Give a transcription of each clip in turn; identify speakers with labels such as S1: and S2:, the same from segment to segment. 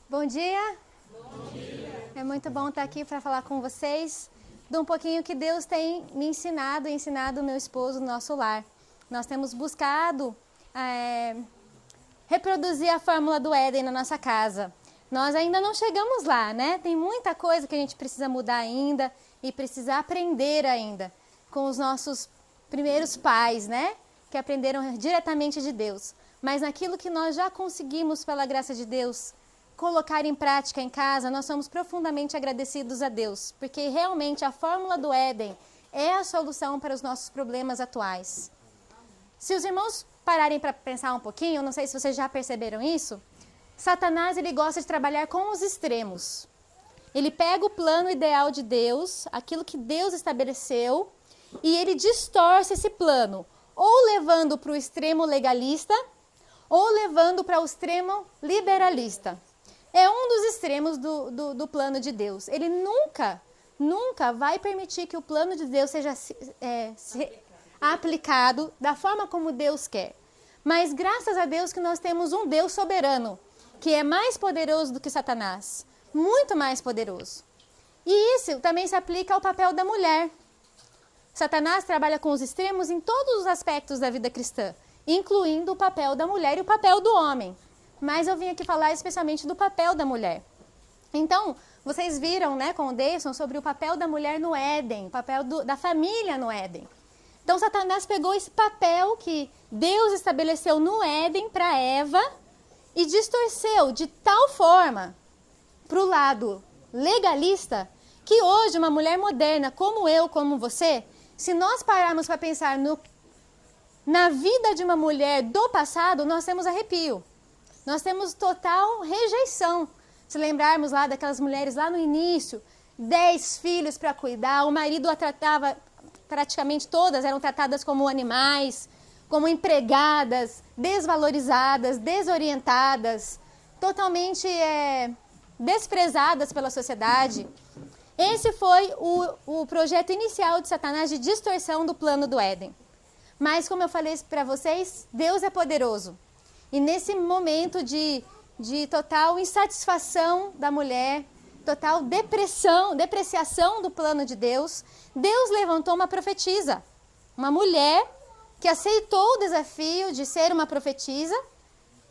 S1: Bom dia. Bom dia. É muito bom estar aqui para falar com vocês de um pouquinho que Deus tem me ensinado e ensinado o meu esposo no nosso lar. Nós temos buscado reproduzir a fórmula do Éden na nossa casa. Nós ainda não chegamos lá, né? Tem muita coisa que a gente precisa mudar ainda e precisa aprender ainda com os nossos primeiros pais, né? Que aprenderam diretamente de Deus. Mas naquilo que nós já conseguimos, pela graça de Deus, colocar em prática em casa, nós somos profundamente agradecidos a Deus, porque realmente a fórmula do Éden é a solução para os nossos problemas atuais. Se os irmãos pararem para pensar um pouquinho, não sei se vocês já perceberam isso, Satanás ele gosta de trabalhar com os extremos. Ele pega o plano ideal de Deus, aquilo que Deus estabeleceu, e ele distorce esse plano, ou levando para o extremo legalista, ou levando para o extremo liberalista. É um dos extremos do plano de Deus. Ele nunca vai permitir que o plano de Deus seja aplicado da forma como Deus quer. Mas graças a Deus que nós temos um Deus soberano, que é mais poderoso do que Satanás. Muito mais poderoso. E isso também se aplica ao papel da mulher. Satanás trabalha com os extremos em todos os aspectos da vida cristã, incluindo o papel da mulher e o papel do homem. Mas eu vim aqui falar especialmente do papel da mulher. Então, vocês viram, né, com o Deison sobre o papel da mulher no Éden, o papel da família no Éden. Então, Satanás pegou esse papel que Deus estabeleceu no Éden para Eva e distorceu de tal forma para o lado legalista que hoje uma mulher moderna como eu, como você, se nós pararmos para pensar na vida de uma mulher do passado, nós temos arrepio. Nós temos total rejeição. Se lembrarmos lá daquelas mulheres lá no início, 10 filhos para cuidar, o marido a tratava, praticamente todas eram tratadas como animais, como empregadas, desvalorizadas, desorientadas, totalmente desprezadas pela sociedade. Esse foi o projeto inicial de Satanás de distorção do plano do Éden. Mas, como eu falei para vocês, Deus é poderoso. E nesse momento de total insatisfação da mulher, total depreciação do plano de Deus, Deus levantou uma profetisa, uma mulher que aceitou o desafio de ser uma profetisa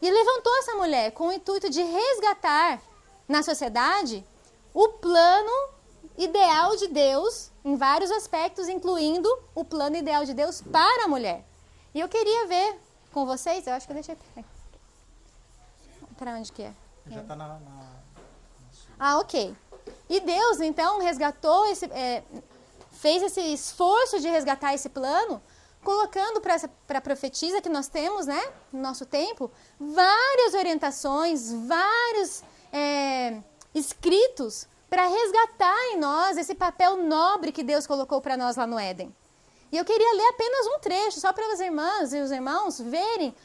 S1: e levantou essa mulher com o intuito de resgatar na sociedade o plano ideal de Deus em vários aspectos, incluindo o plano ideal de Deus para a mulher. E eu queria ver com vocês, eu acho que eu deixei... Para onde que é?
S2: Já está na...
S1: ok. E Deus, então, resgatou, fez esse esforço de resgatar esse plano, colocando para a profetisa que nós temos, né, no nosso tempo, várias orientações, vários escritos para resgatar em nós esse papel nobre que Deus colocou para nós lá no Éden. E eu queria ler apenas um trecho, só para as irmãs e os irmãos verem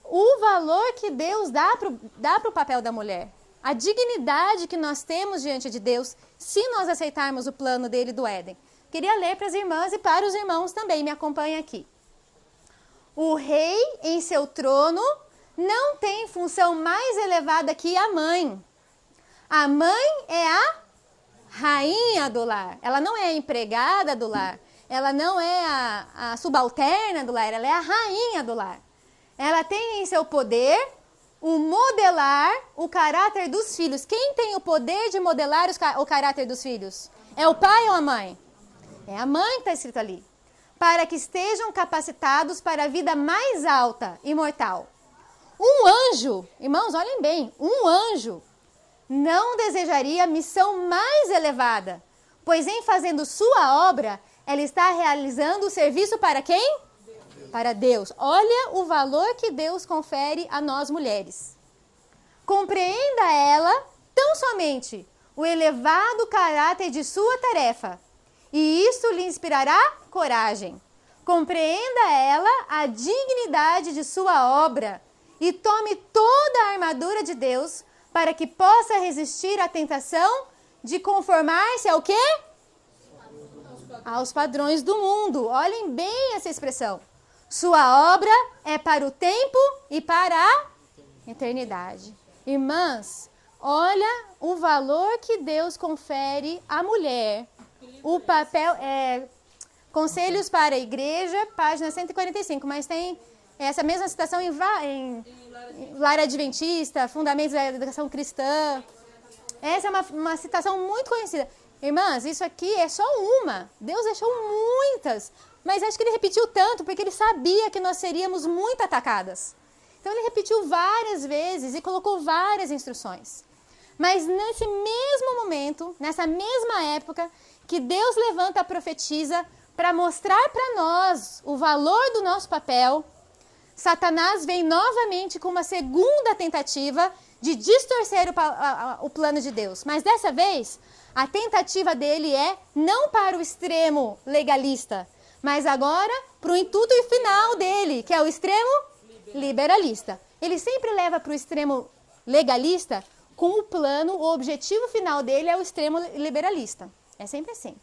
S1: o valor que Deus dá para o papel da mulher. A dignidade que nós temos diante de Deus, se nós aceitarmos o plano dele do Éden. Queria ler para as irmãs e para os irmãos também, me acompanhem aqui. O rei em seu trono não tem função mais elevada que a mãe. A mãe é a rainha do lar. Ela não é a empregada do lar. Ela não é a subalterna do lar. Ela é a rainha do lar. Ela tem em seu poder o modelar o caráter dos filhos. Quem tem o poder de modelar o caráter dos filhos? É o pai ou a mãe? É a mãe que está escrito ali. Para que estejam capacitados para a vida mais alta e mortal. Um anjo, irmãos, olhem bem, um anjo não desejaria missão mais elevada, pois em fazendo sua obra, ela está realizando o serviço para quem? Para Deus. Olha o valor que Deus confere a nós mulheres. Compreenda ela tão somente o elevado caráter de sua tarefa, e isso lhe inspirará coragem. Compreenda ela a dignidade de sua obra e tome toda a armadura de Deus para que possa resistir à tentação de conformar-se ao quê? Aos padrões do mundo. Olhem bem essa expressão. Sua obra é para o tempo e para a eternidade. Irmãs, Olha o valor que Deus confere à mulher. O papel é Conselhos para a Igreja, página 145, mas tem essa mesma citação em Lar Adventista, Fundamentos da Educação Cristã. Essa é uma citação muito conhecida. Irmãs, isso aqui é só uma. Deus deixou muitas. Mas acho que ele repetiu tanto porque ele sabia que nós seríamos muito atacadas. Então ele repetiu várias vezes e colocou várias instruções. Mas nesse mesmo momento, nessa mesma época, que Deus levanta a profetisa para mostrar para nós o valor do nosso papel, Satanás vem novamente com uma segunda tentativa de distorcer o plano de Deus. Mas dessa vez, a tentativa dele é não para o extremo legalista, mas agora para o intuito final dele, que é o extremo liberalista. Ele sempre leva para o extremo legalista com o plano, o objetivo final dele é o extremo liberalista. É sempre assim.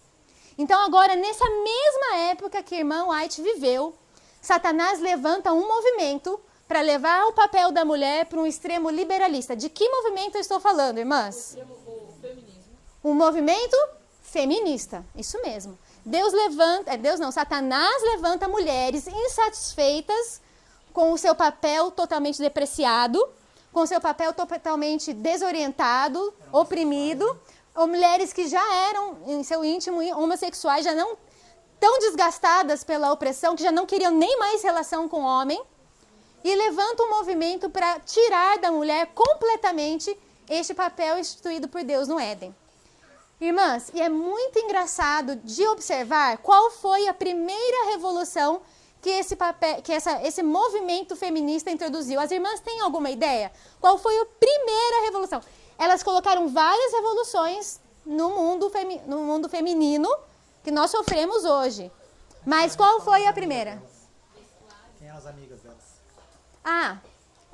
S1: Então agora, nessa mesma época que a irmã White viveu, Satanás levanta um movimento para levar o papel da mulher para um extremo liberalista. De que movimento eu estou falando, irmãs?
S2: O feminismo.
S1: Um movimento feminista, isso mesmo. Satanás levanta mulheres insatisfeitas com o seu papel totalmente depreciado, com o seu papel totalmente desorientado, oprimido, ou mulheres que já eram, em seu íntimo, homossexuais, já não tão desgastadas pela opressão, que já não queriam nem mais relação com o homem, e levanta um movimento para tirar da mulher completamente este papel instituído por Deus no Éden. Irmãs, e é muito engraçado de observar qual foi a primeira revolução que esse movimento feminista introduziu. As irmãs têm alguma ideia? Qual foi a primeira revolução? Elas colocaram várias revoluções no mundo feminino que nós sofremos hoje. Mas qual foi a primeira?
S3: Quem eram as amigas delas?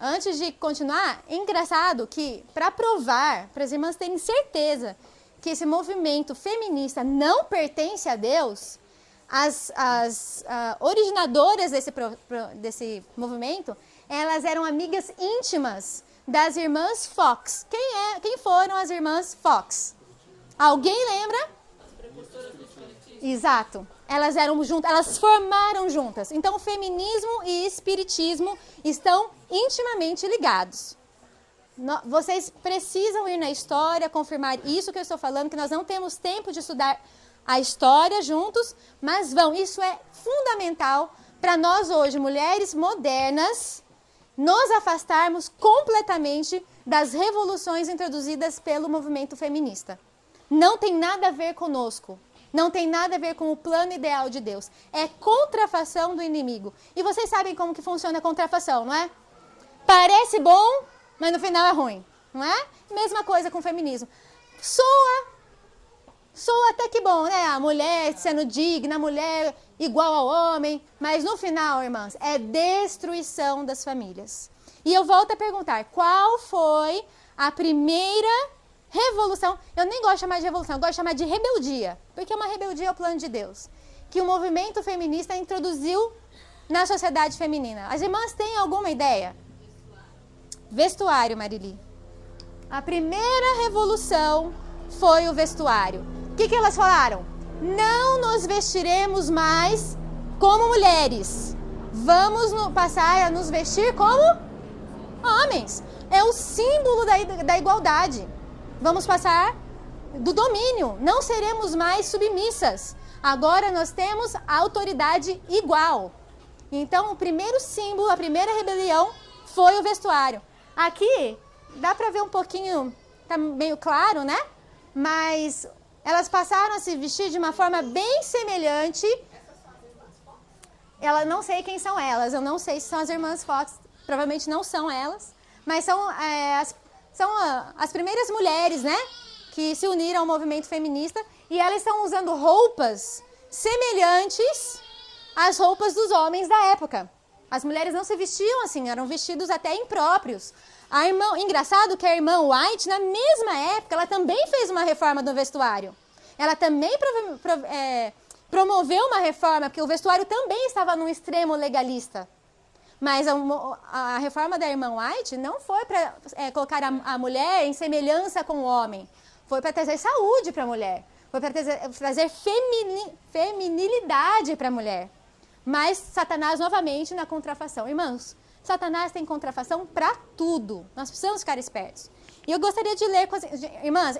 S1: Antes de continuar, é engraçado que, para provar, para as irmãs terem certeza que esse movimento feminista não pertence a Deus, as originadoras desse movimento, elas eram amigas íntimas das irmãs Fox. Quem foram as irmãs Fox? Alguém lembra? Exato. Elas eram juntas, elas formaram juntas. Então, o feminismo e espiritismo estão intimamente ligados. Vocês precisam ir na história, confirmar isso que eu estou falando, que nós não temos tempo de estudar a história juntos, mas vão. Isso é fundamental para nós hoje, mulheres modernas, nos afastarmos completamente das revoluções introduzidas pelo movimento feminista. Não tem nada a ver conosco. Não tem nada a ver com o plano ideal de Deus. É contrafação do inimigo. E vocês sabem como que funciona a contrafação, não é? Parece bom, mas no final é ruim, não é? Mesma coisa com o feminismo. Soa até que bom, né? A mulher sendo digna, a mulher igual ao homem. Mas no final, irmãs, é destruição das famílias. E eu volto a perguntar, qual foi a primeira revolução? Eu nem gosto de chamar de revolução, eu gosto de chamar de rebeldia. Porque uma rebeldia é o plano de Deus. Que o movimento feminista introduziu na sociedade feminina. As irmãs têm alguma ideia? Vestuário, Marili. A primeira revolução foi o vestuário. O que elas falaram? Não nos vestiremos mais como mulheres. Vamos passar a nos vestir como homens. É o símbolo da igualdade. Vamos passar do domínio. Não seremos mais submissas. Agora nós temos a autoridade igual. Então, o primeiro símbolo, a primeira rebelião foi o vestuário. Aqui, dá para ver um pouquinho, tá meio claro, né? Mas elas passaram a se vestir de uma forma bem semelhante. Não sei quem são elas, eu não sei se são as irmãs Fox, provavelmente não são elas, mas são as primeiras mulheres, né? Que se uniram ao movimento feminista e elas estão usando roupas semelhantes às roupas dos homens da época. As mulheres não se vestiam assim, eram vestidos até impróprios. Engraçado que a irmã White, na mesma época, ela também fez uma reforma do vestuário. Ela também promoveu uma reforma, porque o vestuário também estava num extremo legalista. Mas a reforma da irmã White não foi para colocar a mulher em semelhança com o homem. Foi para trazer saúde para a mulher. Foi para trazer feminilidade para a mulher. Mas Satanás novamente na contrafação. Irmãos, Satanás tem contrafação para tudo. Nós precisamos ficar espertos. E eu gostaria de ler... Irmãs,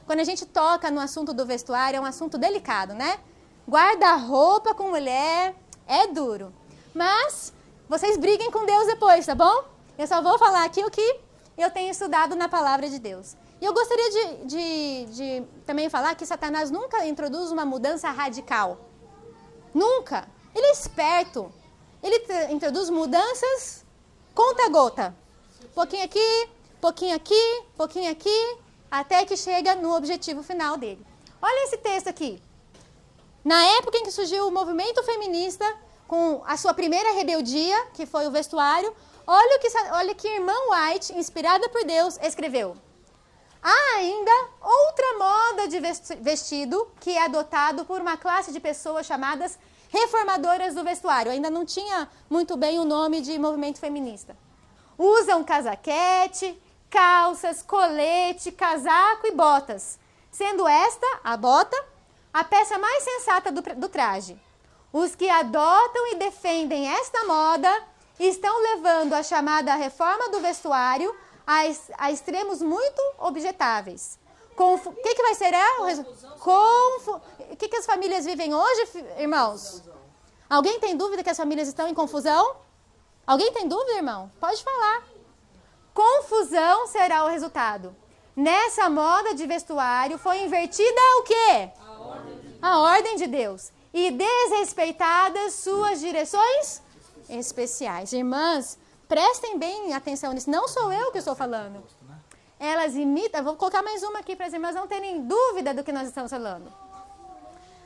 S1: quando a gente toca no assunto do vestuário, é um assunto delicado, né? Guarda-roupa com mulher é duro. Mas vocês briguem com Deus depois, tá bom? Eu só vou falar aqui o que eu tenho estudado na palavra de Deus. E eu gostaria de também falar que Satanás nunca introduz uma mudança radical. Nunca. Ele é esperto. Ele introduz mudanças conta-gota. Pouquinho aqui, pouquinho aqui, pouquinho aqui, até que chega no objetivo final dele. Olha esse texto aqui. Na época em que surgiu o movimento feminista, com a sua primeira rebeldia, que foi o vestuário, olha que irmã White, inspirada por Deus, escreveu. Há ainda outra moda de vestido que é adotado por uma classe de pessoas chamadas reformadoras do vestuário. Ainda não tinha muito bem o nome de movimento feminista. Usam casaquete, calças, colete, casaco e botas, sendo esta, a bota, a peça mais sensata do traje. Os que adotam e defendem esta moda estão levando a chamada reforma do vestuário a extremos muito objetáveis. O que vai ser? O que as famílias vivem hoje, irmãos? Alguém tem dúvida que as famílias estão em confusão? Alguém tem dúvida, irmão? Pode falar. Confusão será o resultado. Nessa moda de vestuário foi invertida o quê? A ordem de Deus. E desrespeitadas suas direções especiais. Irmãs, prestem bem atenção nisso. Não sou eu que estou falando. Elas imitam... Vou colocar mais uma aqui para as irmãs não terem dúvida do que nós estamos falando.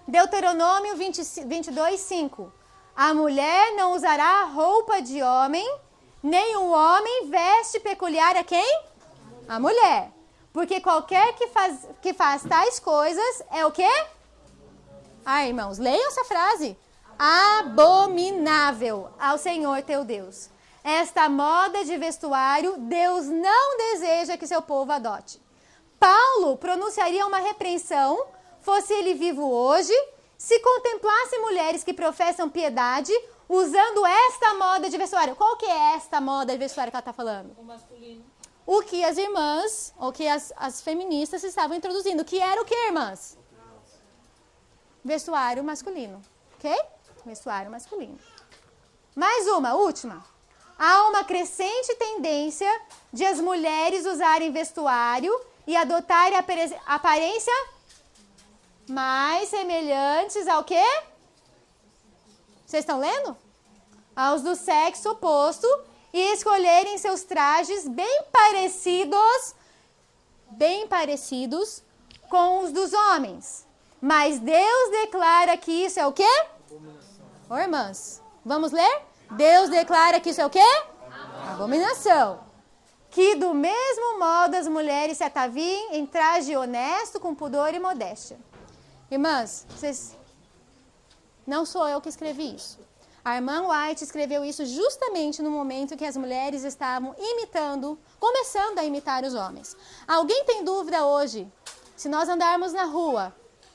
S1: Deuteronômio 22, 5. A mulher não usará roupa de homem, nem o homem veste peculiar a quem? A mulher. Porque qualquer que faz tais coisas é o quê? Irmãos, leiam essa frase. Abominável ao Senhor teu Deus. Esta moda de vestuário Deus não deseja que seu povo adote. Paulo pronunciaria uma repreensão, fosse ele vivo hoje, se contemplasse mulheres que professam piedade usando esta moda de vestuário. Qual que é esta moda de vestuário que ela está falando?
S2: O masculino.
S1: O que as irmãs, ou que as feministas estavam introduzindo. Que era o que, irmãs? Vestuário masculino. Ok? Vestuário masculino. Mais uma, última. Há uma crescente tendência de as mulheres usarem vestuário e adotarem aparência mais semelhantes ao quê? Vocês estão lendo? Aos do sexo oposto e escolherem seus trajes bem parecidos com os dos homens. Mas Deus declara que isso é o quê? Ô, irmãs, vamos ler? Deus declara que isso é o quê? Abominação. Que do mesmo modo as mulheres se ataviem em traje honesto, com pudor e modéstia. Irmãs, não sou eu que escrevi isso. A irmã White escreveu isso justamente no momento que as mulheres estavam começando a imitar os homens. Alguém tem dúvida hoje, se nós andarmos na rua,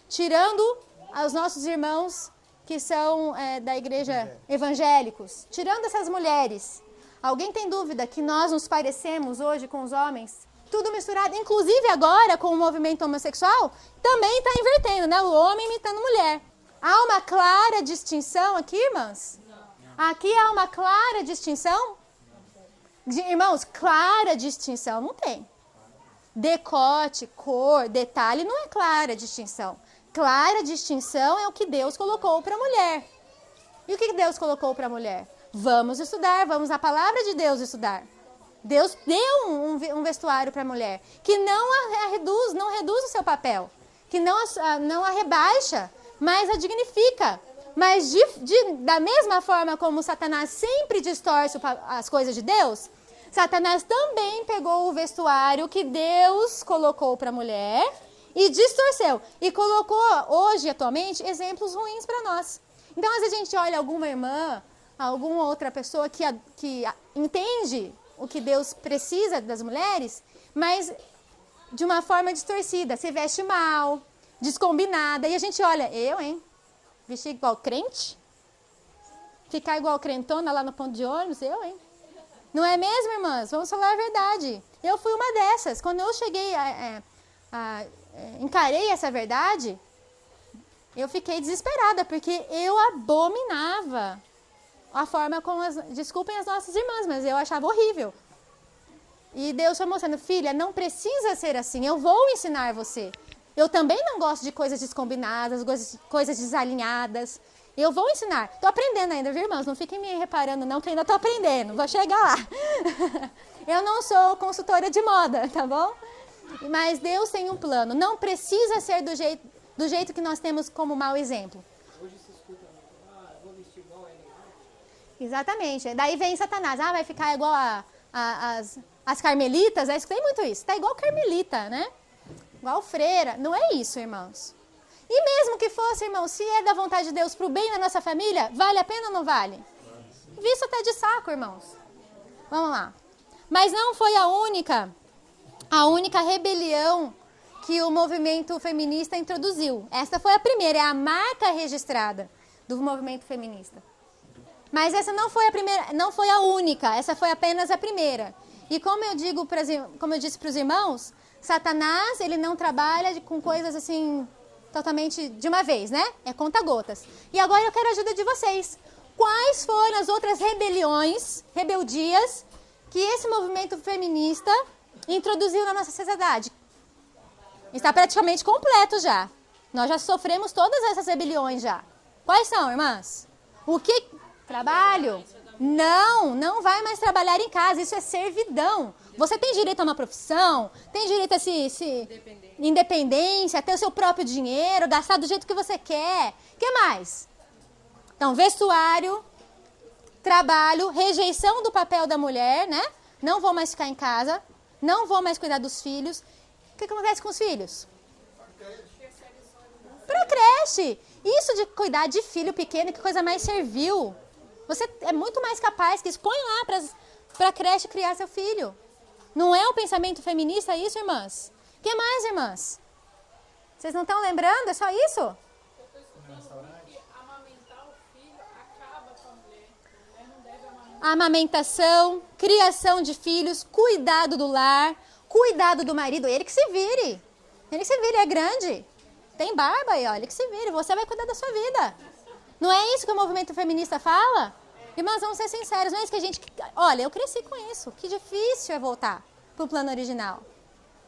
S1: tirando os nossos irmãos que são da igreja evangélicos, tirando essas mulheres, alguém tem dúvida que nós nos parecemos hoje com os homens? Tudo misturado, inclusive agora com o movimento homossexual, também está invertendo, né? O homem imitando a mulher. Há uma clara distinção aqui, irmãs? Aqui há uma clara distinção? Irmãos, clara distinção não tem. Decote, cor, detalhe não é clara distinção. Clara distinção é o que Deus colocou para a mulher. E o que Deus colocou para a mulher? Vamos estudar, vamos na palavra de Deus estudar. Deus deu um vestuário para a mulher que não reduz o seu papel, que não a rebaixa, mas a dignifica. Mas da mesma forma como Satanás sempre distorce as coisas de Deus, Satanás também pegou o vestuário que Deus colocou para a mulher e distorceu. E colocou hoje, atualmente, exemplos ruins para nós. Então, às vezes a gente olha alguma irmã alguma outra pessoa que entende o que Deus precisa das mulheres, mas de uma forma distorcida, se veste mal, descombinada, e a gente olha, vestir igual crente? Ficar igual crentona lá no ponto de ônibus, Não é mesmo, irmãs? Vamos falar a verdade. Eu fui uma dessas. Quando eu cheguei, encarei essa verdade, eu fiquei desesperada, porque eu abominava a forma como, desculpem as nossas irmãs, mas eu achava horrível. E Deus foi mostrando, filha, não precisa ser assim, eu vou ensinar você. Eu também não gosto de coisas descombinadas, coisas desalinhadas. Eu vou ensinar. Estou aprendendo ainda, viu, irmãos? Não fiquem me reparando não, que ainda estou aprendendo. Vou chegar lá. Eu não sou consultora de moda, tá bom? Mas Deus tem um plano. Não precisa ser do jeito que nós temos como mau exemplo.
S3: Hoje se escuta, vou vestir igual a ele.
S1: Exatamente. Daí vem Satanás. Vai ficar igual as carmelitas. Eu escutei muito isso. Tá igual carmelita, né? Igual freira. Não é isso, irmãos. E mesmo que fosse, irmão, se é da vontade de Deus para o bem da nossa família, vale a pena ou não vale? Visto até de saco, irmãos. Vamos lá. Mas não foi a única rebelião que o movimento feminista introduziu. Esta foi a primeira, é a marca registrada do movimento feminista. Mas essa não foi a primeira, não foi a única, essa foi apenas a primeira. E como eu disse para os irmãos, Satanás, ele não trabalha com coisas assim totalmente de uma vez, né? É conta-gotas. E agora eu quero a ajuda de vocês. Quais foram as outras rebeldias que esse movimento feminista introduziu na nossa sociedade? Está praticamente completo já. Nós já sofremos todas essas rebeliões já. Quais são, irmãs? O que? Trabalho? Não vai mais trabalhar em casa. Isso é servidão. Você tem direito a uma profissão, tem direito a independência, a ter o seu próprio dinheiro, gastar do jeito que você quer. O que mais? Então, vestuário, trabalho, rejeição do papel da mulher, né? Não vou mais ficar em casa, não vou mais cuidar dos filhos. O que acontece com os filhos? Para creche. Isso de cuidar de filho pequeno, que coisa mais servil. Você é muito mais capaz que isso. Põe lá para a creche criar seu filho. Não é o pensamento feminista isso, irmãs? O que mais, irmãs? Vocês não estão lembrando? É só isso?
S2: Amamentar o filho acaba com a mulher. A mulher não deve amamentar.
S1: Amamentação, criação de filhos, cuidado do lar, cuidado do marido. Ele que se vire. Ele que se vire, é grande. Tem barba aí, ó. Ele que se vire. Você vai cuidar da sua vida. Não é isso que o movimento feminista fala? Irmãos, vamos ser sinceros. Não é isso que a gente... Olha, eu cresci com isso. Que difícil é voltar para o plano original.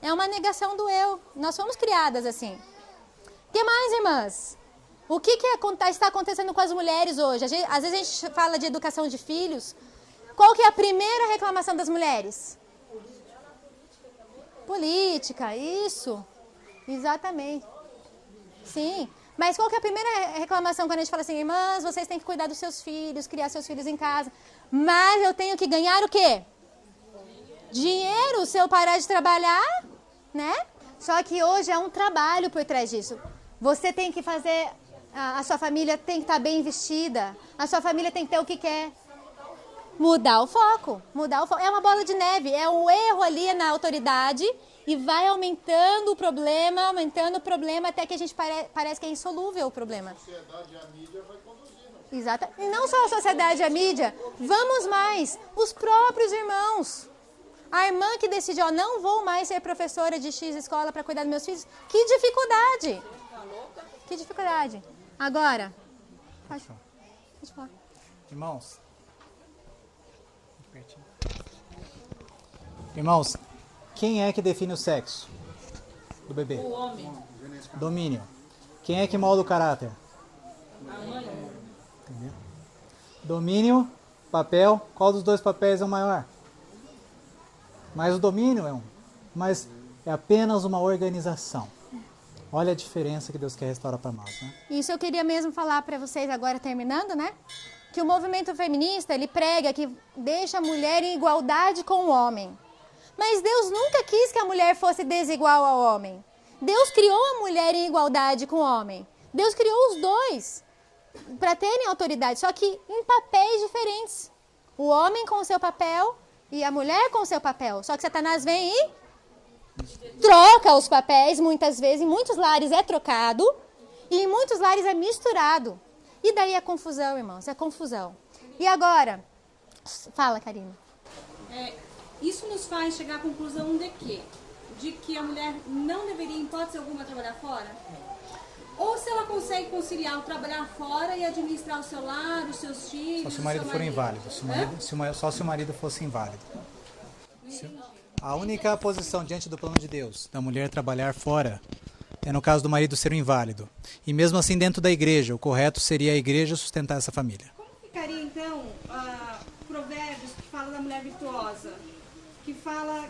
S1: É uma negação do eu. Nós fomos criadas assim. O que mais, irmãs? O que está acontecendo com as mulheres hoje? Às vezes a gente fala de educação de filhos. Qual que é a primeira reclamação das mulheres? Política, isso. Exatamente. Sim. Mas qual que é a primeira reclamação quando a gente fala assim, irmãs, vocês têm que cuidar dos seus filhos, criar seus filhos em casa. Mas eu tenho que ganhar o quê? Dinheiro, se eu parar de trabalhar, né? Só que hoje é um trabalho por trás disso. Você tem que fazer, a sua família tem que estar bem vestida, a sua família tem que ter o que quer. Mudar o foco. É uma bola de neve, é um erro ali na autoridade e vai aumentando o problema, até que a gente parece que é insolúvel o problema.
S4: A sociedade e a mídia vai conduzindo.
S1: Exato. E não só a sociedade e a mídia, vamos mais, os próprios irmãos. A irmã que decide, não vou mais ser professora de X escola para cuidar dos meus filhos. Que dificuldade. Que dificuldade. Agora, pode falar.
S3: Irmãos, quem é que define o sexo do bebê?
S2: O homem.
S3: Domínio. Quem é que molda o caráter?
S2: A mãe.
S3: Entendeu? Domínio, papel. Qual dos dois papéis é o maior? Mas o domínio mas é apenas uma organização. Olha a diferença que Deus quer restaurar para nós, né?
S1: Isso eu queria mesmo falar para vocês agora, terminando, né? Que o movimento feminista, ele prega que deixa a mulher em igualdade com o homem. Mas Deus nunca quis que a mulher fosse desigual ao homem. Deus criou a mulher em igualdade com o homem. Deus criou os dois. para terem autoridade, só que em papéis diferentes. O homem com o seu papel e a mulher com o seu papel. Só que Satanás vem e troca os papéis, muitas vezes, em muitos lares é trocado e em muitos lares é misturado. E daí é confusão, irmãos, é confusão. E agora? Fala, Karina.
S5: Isso nos faz chegar à conclusão de quê? De que a mulher não deveria, em hipótese alguma, trabalhar fora? Ou se ela consegue conciliar o trabalhar fora e administrar o seu lar, os seus filhos...
S3: Só se o marido for inválido. Só se o marido fosse inválido. A única posição diante do plano de Deus da mulher trabalhar fora é no caso do marido ser um inválido. E mesmo assim, dentro da igreja, o correto seria a igreja sustentar essa família.
S5: Como ficaria, então, Provérbios, que fala da mulher virtuosa? Que fala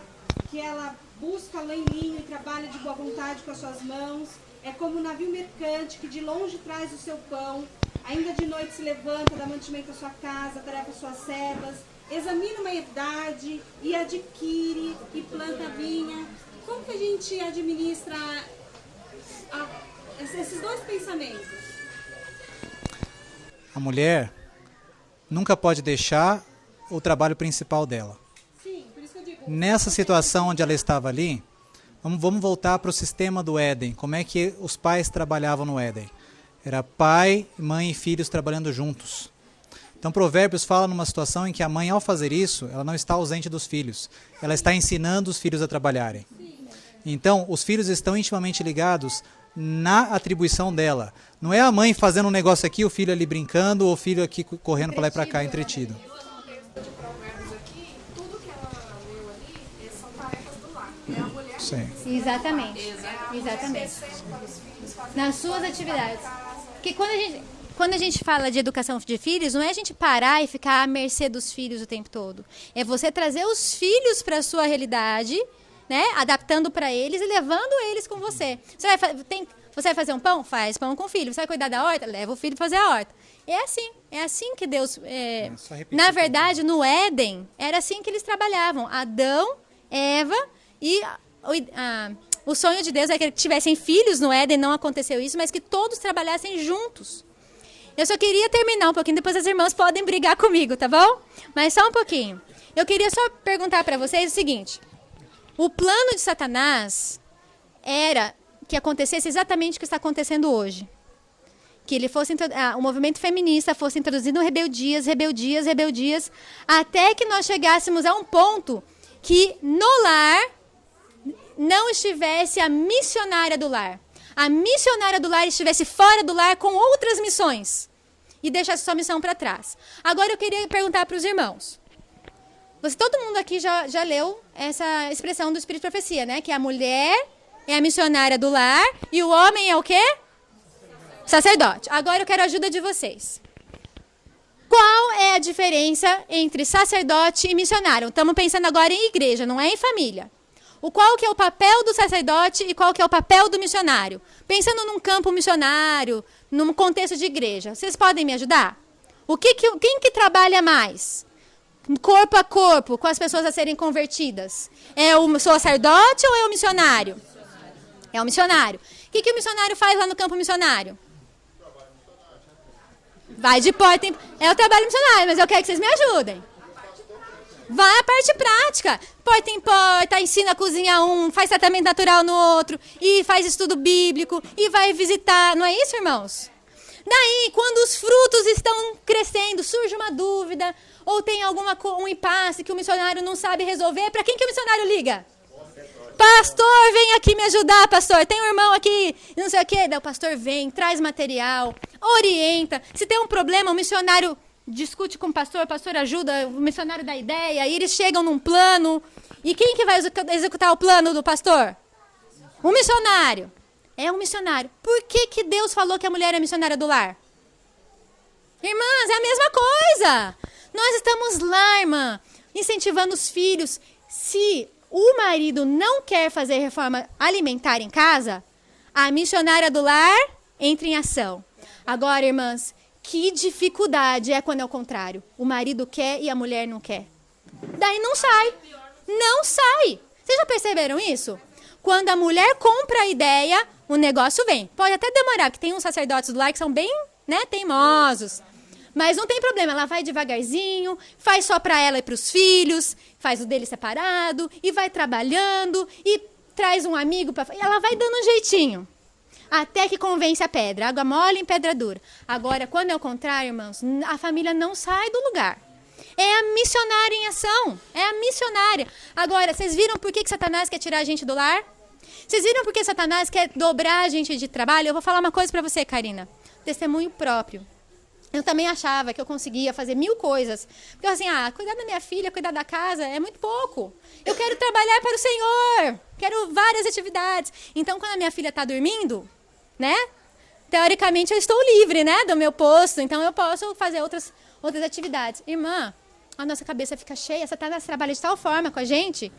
S5: que ela busca lã e linho e trabalha de boa vontade com as suas mãos. É como um navio mercante que de longe traz o seu pão. Ainda de noite se levanta, dá mantimento à sua casa, tarefa às suas servas. Examina uma herdade e adquire e planta vinha. Como que a gente administra esses dois pensamentos?
S3: A mulher nunca pode deixar o trabalho principal dela.
S5: Sim, por isso que eu digo...
S3: Nessa situação onde ela estava ali, vamos voltar para o sistema do Éden. Como é que os pais trabalhavam no Éden? Era pai, mãe e filhos trabalhando juntos. Então Provérbios fala numa situação em que a mãe, ao fazer isso, ela não está ausente dos filhos. Ela está ensinando os filhos a trabalharem. Então, os filhos estão intimamente ligados na atribuição dela. Não é a mãe fazendo um negócio aqui, o filho ali brincando, ou o filho aqui correndo para lá e para cá, entretido.
S2: De Provérbios aqui, tudo que ela leu ali são tarefas do lar. É a mulher
S3: Sim.
S1: Exatamente. Nas suas atividades. Porque quando a gente fala de educação de filhos, não é a gente parar e ficar à mercê dos filhos o tempo todo. É você trazer os filhos para a sua realidade, né? Adaptando para eles e levando eles com você. Você vai fazer um pão? Faz pão com o filho. Você vai cuidar da horta? Leva o filho para fazer a horta. É assim que Deus... na verdade, no Éden, era assim que eles trabalhavam. Adão, Eva e... o sonho de Deus é que tivessem filhos no Éden, não aconteceu isso, mas que todos trabalhassem juntos. Eu só queria terminar um pouquinho, depois as irmãs podem brigar comigo, tá bom? Mas só um pouquinho. Eu queria só perguntar para vocês o seguinte. O plano de Satanás era que acontecesse exatamente o que está acontecendo hoje. Que ele fosse o movimento feminista fosse introduzindo rebeldias, até que nós chegássemos a um ponto que no lar não estivesse a missionária do lar. A missionária do lar estivesse fora do lar com outras missões e deixasse sua missão para trás. Agora eu queria perguntar para os irmãos. Todo mundo aqui já leu essa expressão do Espírito de Profecia, né? Que a mulher é a missionária do lar e o homem é o quê? Sacerdote. Agora eu quero a ajuda de vocês. Qual é a diferença entre sacerdote e missionário? Estamos pensando agora em igreja, não é em família. Qual que é o papel do sacerdote e qual que é o papel do missionário? Pensando num campo missionário, num contexto de igreja. Vocês podem me ajudar? Quem que trabalha mais? Corpo a corpo, com as pessoas a serem convertidas. É o sacerdote ou é o missionário? É o missionário. O que o missionário faz lá no campo missionário? Vai de porta em... É o trabalho missionário, mas eu quero que vocês me ajudem. Vai a parte prática. Porta em porta, ensina a cozinhar faz tratamento natural no outro, e faz estudo bíblico, e vai visitar. Não é isso, irmãos? Daí, quando os frutos estão crescendo, surge uma dúvida, ou tem um impasse que o missionário não sabe resolver, para quem que o missionário liga? Pastor, vem aqui me ajudar, pastor. Tem um irmão aqui, não sei o quê. Daí o pastor vem, traz material, orienta. Se tem um problema, o missionário discute com o pastor ajuda, o missionário dá ideia, e eles chegam num plano. E quem que vai executar o plano do pastor? O missionário. É um missionário. Por que Deus falou que a mulher é missionária do lar? Irmãs, é a mesma coisa. Nós estamos lá, irmã, incentivando os filhos. Se o marido não quer fazer reforma alimentar em casa, a missionária do lar entra em ação. Agora, irmãs, que dificuldade é quando é o contrário. O marido quer e a mulher não quer. Daí não sai. Não sai. Vocês já perceberam isso? Quando a mulher compra a ideia, o negócio vem. Pode até demorar, porque tem uns sacerdotes do lar que são bem né? Teimosos. Mas não tem problema, ela vai devagarzinho, faz só para ela e para os filhos, faz o dele separado, e vai trabalhando, e traz um amigo para... Ela vai dando um jeitinho, até que convence a pedra. Água mole em pedra dura. Agora, quando é o contrário, irmãos, a família não sai do lugar. É a missionária em ação, é a missionária. Agora, vocês viram por que Satanás quer tirar a gente do lar? Vocês viram por que Satanás quer dobrar a gente de trabalho? Eu vou falar uma coisa para você, Karina. Testemunho próprio. Eu também achava que eu conseguia fazer 1000 coisas. Porque eu assim, cuidar da minha filha, cuidar da casa é muito pouco. Eu quero trabalhar para o Senhor. Quero várias atividades. Então, quando a minha filha está dormindo, né? Teoricamente, eu estou livre, né? Do meu posto. Então, eu posso fazer outras atividades. Irmã, a nossa cabeça fica cheia. Satanás trabalha de tal forma com a gente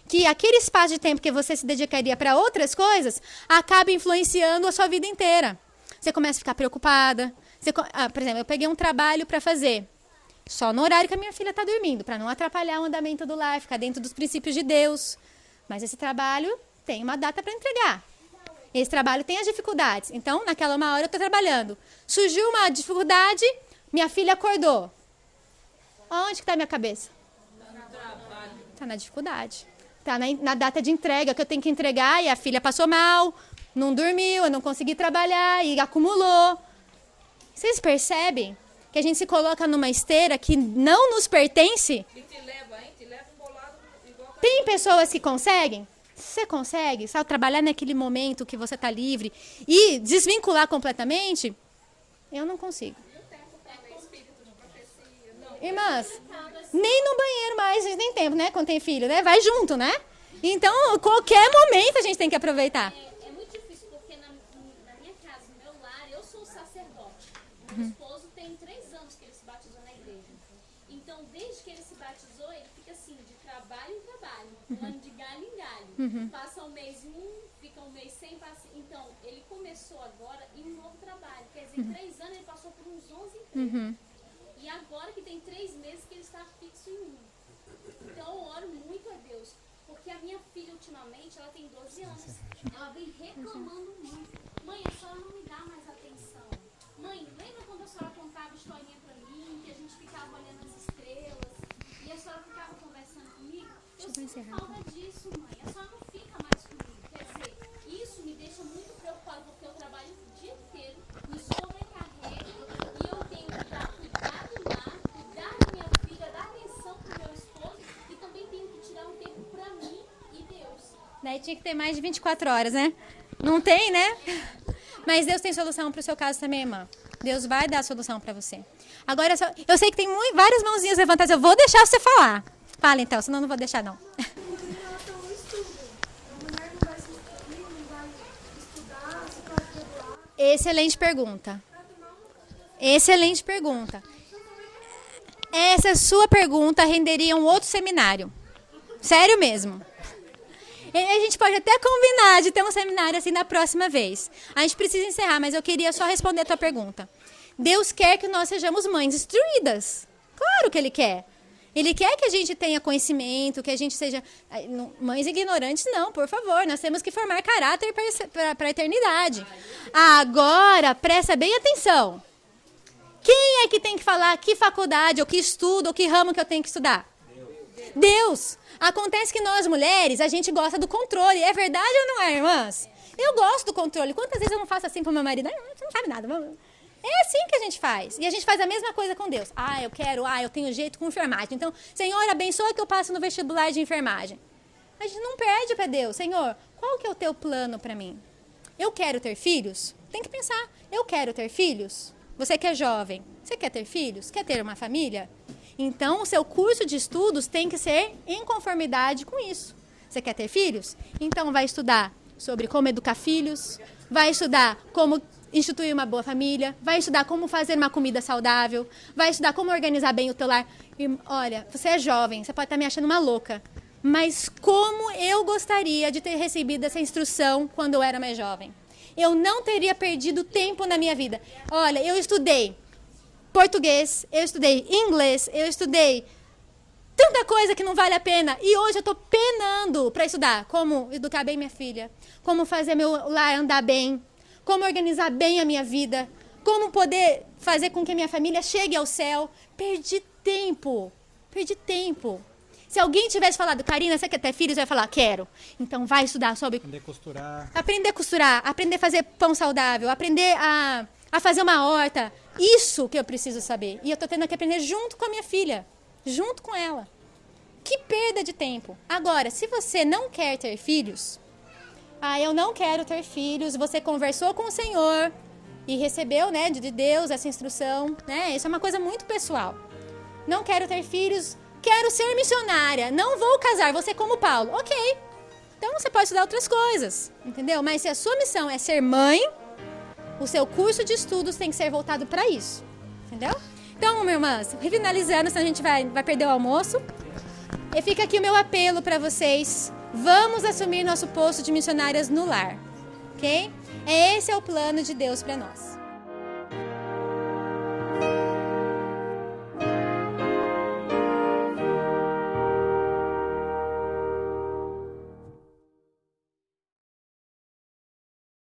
S1: que aquele espaço de tempo que você se dedicaria para outras coisas acaba influenciando a sua vida inteira. Você começa a ficar preocupada. Por exemplo, eu peguei um trabalho para fazer só no horário que a minha filha está dormindo, para não atrapalhar o andamento do lar, ficar dentro dos princípios de Deus. Mas esse trabalho tem uma data para entregar. Esse trabalho tem as dificuldades. Então, naquela uma hora eu estou trabalhando. Surgiu uma dificuldade, minha filha acordou. Onde que está a minha cabeça? Está na dificuldade. Está na data de entrega, que eu tenho que entregar, e a filha passou mal, não dormiu, eu não consegui trabalhar, e acumulou. Vocês percebem que a gente se coloca numa esteira que não nos pertence? Tem pessoas que conseguem? Você consegue, sabe, trabalhar naquele momento que você está livre e desvincular completamente? Eu não consigo. Irmãs, nem no banheiro mais a gente tem tempo, né? Quando tem filho, né? Vai junto, né? Então, qualquer momento a gente tem que aproveitar.
S6: É muito difícil porque na minha casa, no meu lar, eu sou sacerdote. Meu esposo tem 3 anos que ele se batizou na igreja. Então, desde que ele se batizou, ele fica assim, de trabalho em trabalho, pulando de galho em galho. Passa um mês em um, fica um mês sem, passa... Então, ele começou agora em um novo trabalho. Quer dizer, em 3 anos ele passou por uns 11 empregos. E agora que tem 3 meses que ele está fixo em um. Então, eu oro muito a Deus. Porque a minha filha, ultimamente, ela tem 12 anos. Ela vem reclamando muito. Mãe, a senhora não me dá mais atenção. Mãe, lembra quando a senhora contava historinha pra mim, que a gente ficava olhando as estrelas, e a senhora ficava conversando comigo? Eu sinto falta disso, mãe. A senhora não fica mais comigo. Quer dizer, isso me deixa muito preocupada, porque eu trabalho o dia inteiro, me sobrecarrego, e eu tenho que cuidar do lar, cuidar da minha filha, dar atenção pro meu esposo, e também tenho que tirar um tempo pra mim e Deus.
S1: Daí tinha que ter mais de 24 horas, né? Não tem, né? Mas Deus tem solução para o seu caso também, irmã. Deus vai dar a solução para você. Agora, eu sei que tem várias mãozinhas levantadas. Eu vou deixar você falar. Fala então, senão eu não vou deixar, não. Excelente pergunta. Excelente pergunta. Essa sua pergunta renderia um outro seminário. Sério mesmo. A gente pode até combinar de ter um seminário assim na próxima vez. A gente precisa encerrar, mas eu queria só responder a tua pergunta. Deus quer que nós sejamos mães instruídas. Claro que Ele quer. Ele quer que a gente tenha conhecimento, que a gente seja... Mães ignorantes, não, por favor. Nós temos que formar caráter para a eternidade. Agora, presta bem atenção. Quem é que tem que falar que faculdade, ou que estudo, ou que ramo que eu tenho que estudar? Deus. Acontece que nós, mulheres, a gente gosta do controle. É verdade ou não é, irmãs? Eu gosto do controle. Quantas vezes eu não faço assim pro meu marido? Você não sabe nada. É assim que a gente faz. E a gente faz a mesma coisa com Deus. Eu tenho jeito com enfermagem. Então, Senhor, abençoa que eu passe no vestibular de enfermagem. A gente não pede para Deus. Senhor, qual que é o teu plano para mim? Eu quero ter filhos? Tem que pensar. Eu quero ter filhos? Você que é jovem, você quer ter filhos? Quer ter uma família? Então, o seu curso de estudos tem que ser em conformidade com isso. Você quer ter filhos? Então, vai estudar sobre como educar filhos, vai estudar como instituir uma boa família, vai estudar como fazer uma comida saudável, vai estudar como organizar bem o teu lar. E, olha, você é jovem, você pode estar me achando uma louca, mas como eu gostaria de ter recebido essa instrução quando eu era mais jovem. Eu não teria perdido tempo na minha vida. Olha, eu estudei português, eu estudei inglês, eu estudei tanta coisa que não vale a pena. E hoje eu estou penando para estudar como educar bem minha filha, como fazer meu lar andar bem, como organizar bem a minha vida, como poder fazer com que a minha família chegue ao céu. Perdi tempo. Se alguém tivesse falado, Karina, você quer ter filhos? Eu ia falar, quero. Então vai estudar sobre... Aprender a costurar, aprender a fazer pão saudável, aprender a fazer uma horta. Isso que eu preciso saber. E eu tô tendo que aprender junto com a minha filha. Junto com ela. Que perda de tempo. Agora, se você não quer ter filhos... eu não quero ter filhos. Você conversou com o Senhor e recebeu, né, de Deus essa instrução. Né? Isso é uma coisa muito pessoal. Não quero ter filhos... Quero ser missionária, não vou casar, vou ser como Paulo. Ok, então você pode estudar outras coisas, entendeu? Mas se a sua missão é ser mãe, o seu curso de estudos tem que ser voltado para isso, entendeu? Então, minhas irmãs, finalizando, senão a gente vai perder o almoço. E fica aqui o meu apelo para vocês. Vamos assumir nosso posto de missionárias no lar, ok? Esse é o plano de Deus para nós.